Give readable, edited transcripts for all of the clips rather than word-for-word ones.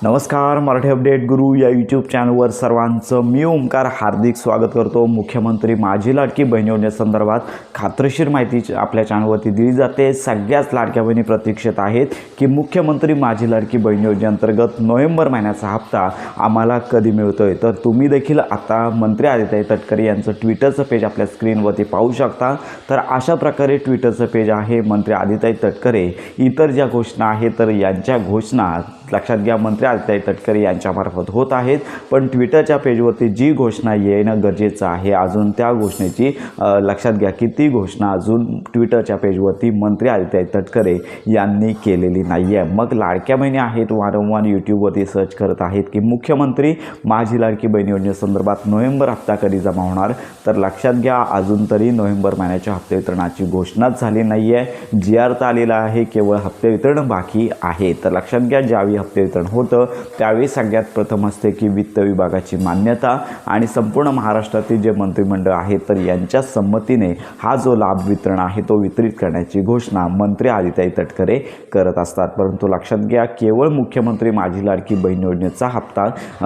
नमस्कार, मराठी अपडेट गुरु या यूट्यूब चॅनलवर सर्वांचं मी ओमकार हार्दिक स्वागत करतो। मुख्यमंत्री माझी लाडकी बहीण योजनेसंदर्भात खात्रीशीर माहिती आपल्या चॅनलवरती दिली जाते। सगळ्याच लाडक्या बहिणी प्रतीक्षेत आहेत की मुख्यमंत्री माझी लाडकी बहीण योजनेअंतर्गत नोव्हेंबर महिन्याचा हप्ता आम्हाला कधी मिळतोय। तर तुम्ही देखील आता मंत्री आदित्य तटकरे यांचं ट्विटरचं पेज आपल्या स्क्रीनवरती पाहू शकता। तर अशा प्रकारे ट्विटरचं पेज आहे मंत्री आदित्य तटकरे। इतर ज्या घोषणा आहेत तर यांच्या घोषणा लक्षात घ्या मंत्री आदित्य तटकरे यांच्यामार्फत होत आहेत, पण ट्विटरच्या पेजवरती जी घोषणा येणं गरजेचं आहे अजून त्या घोषणेची लक्षात घ्या की ती घोषणा अजून ट्विटरच्या पेजवरती मंत्री आदित्य तटकरे यांनी केलेली नाही आहे। मग लाडक्या बहिणी आहेत वारंवार यूट्यूबवरती सर्च करत आहेत की मुख्यमंत्री माझी लाडकी बहीण योजनेसंदर्भात नोव्हेंबर हप्ता कधी जमा होणार। तर लक्षात घ्या अजून तरी नोव्हेंबर महिन्याच्या हप्ते वितरणाची घोषणाच झाली नाही आहे। जी.आर तर आलेला आहे, केवळ हप्ते वितरण बाकी आहे। तर लक्षात घ्या ज्यावेळी हप्ते वितरण होतं त्यावेळी सगळ्यात प्रथम असते की वित्त विभागाची मान्यता आणि संपूर्ण महाराष्ट्रातील जे मंत्रिमंडळ आहे तर यांच्या संमतीने हा जो लाभ वितरण आहे तो वितरित करण्याची घोषणा मंत्री आदित्य तटकरे करत असतात। परंतु लक्षात घ्या केवळ मुख्यमंत्री माझी लाडकी बहीण योजनेचा हप्ता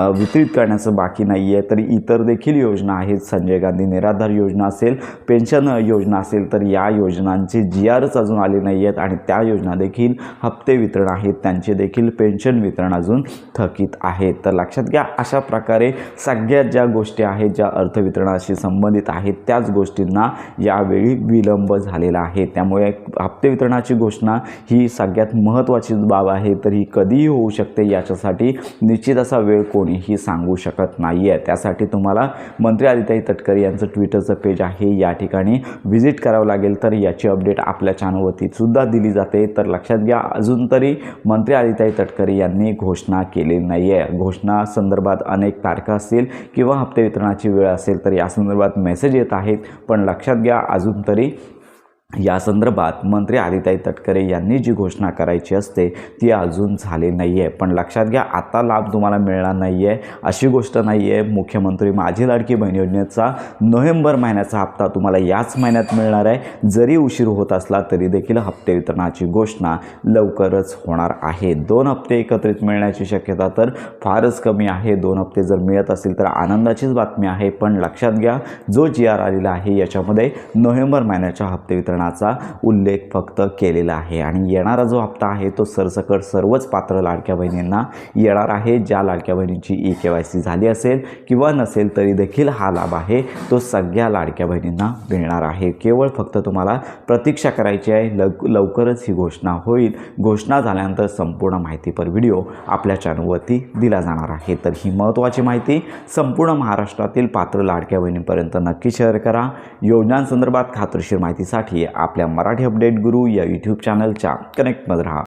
वितरित करण्याचं बाकी नाही आहे, तर इतर देखील योजना आहेत। संजय गांधी निराधार योजना असेल, पेन्शन योजना असेल, तर या योजनांचे जी.आरच अजून आले नाही आहेत आणि त्या योजना देखील हप्ते वितरण आहेत त्यांचे देखील पेन्शन वितरण अजून थकीत आहेत। तर लक्षात घ्या अशा प्रकारे सगळ्यात ज्या गोष्टी आहेत ज्या अर्थवितरणाशी संबंधित आहेत त्याच गोष्टींना यावेळी विलंब झालेला आहे। त्यामुळे हप्ते वितरणाची घोषणा ही सगळ्यात महत्त्वाची बाब आहे, तर ही कधीही होऊ शकते। याच्यासाठी निश्चित असा वेळ कोणीही सांगू शकत नाही आहे। त्यासाठी तुम्हाला मंत्री आदित्य तटकरे यांचं ट्विटरचं पेज आहे या ठिकाणी व्हिजिट करावं लागेल। तर याची अपडेट आपल्या चॅनलवरती सुद्धा दिली जाते। तर लक्षात घ्या अजून तरी मंत्री आदित्य तटकरे यांनी घोषणा केलेली नाही आहे। घोषणा संदर्भात अनेक तारखा असतील किंवा हप्ते वितरणाची वेळ असेल तर या संदर्भात मेसेज येत आहेत, पण लक्षात घ्या अजून तरी या संदर्भात मंत्री आदित्य तटकरे यांनी जी घोषणा करायची असते ती अजून झाली नाही आहे। पण लक्षात घ्या आता लाभ तुम्हाला मिळणार नाही आहे अशी गोष्ट नाही आहे। मुख्यमंत्री माझी लाडकी बहीण योजनेचा नोव्हेंबर महिन्याचा हप्ता तुम्हाला याच महिन्यात मिळणार आहे। जरी उशीर होत असला तरी देखील हप्ते वितरणाची घोषणा लवकरच होणार आहे। 2 हप्ते एकत्रित मिळण्याची शक्यता तर फारच कमी आहे। 2 हप्ते जर मिळत असेल तर आनंदाचीच बातमी आहे, पण लक्षात घ्या जो जी.आर आलेला आहे याच्यामध्ये नोव्हेंबर महिन्याच्या हप्ते वितरण उल्लेख फक्त केलेला आहे आणि येणारा जो हप्ता आहे तो सरसकट सर्वच पात्र लाडक्या बहिणींना येणार आहे। ज्या लाडक्या बहिणींची ई-KYC झाली असेल किंवा नसेल तरी देखील हा लाभ आहे तो सगळ्या लाडक्या बहिणींना मिळणार आहे। केवळ फक्त तुम्हाला प्रतीक्षा करायची आहे, लवकरच ही घोषणा होईल। घोषणा झाल्यानंतर संपूर्ण माहितीपर व्हिडिओ आपल्या चॅनलवरती दिला जाणार आहे। तर ही महत्त्वाची माहिती संपूर्ण महाराष्ट्रातील पात्र लाडक्या बहिणींपर्यंत नक्की शेअर करा। योजनांसंदर्भात खात्रीशीर माहितीसाठी आपल्या मराठी अपडेट गुरु या यूट्यूब चॅनलच्या कनेक्टमध्ये राहा।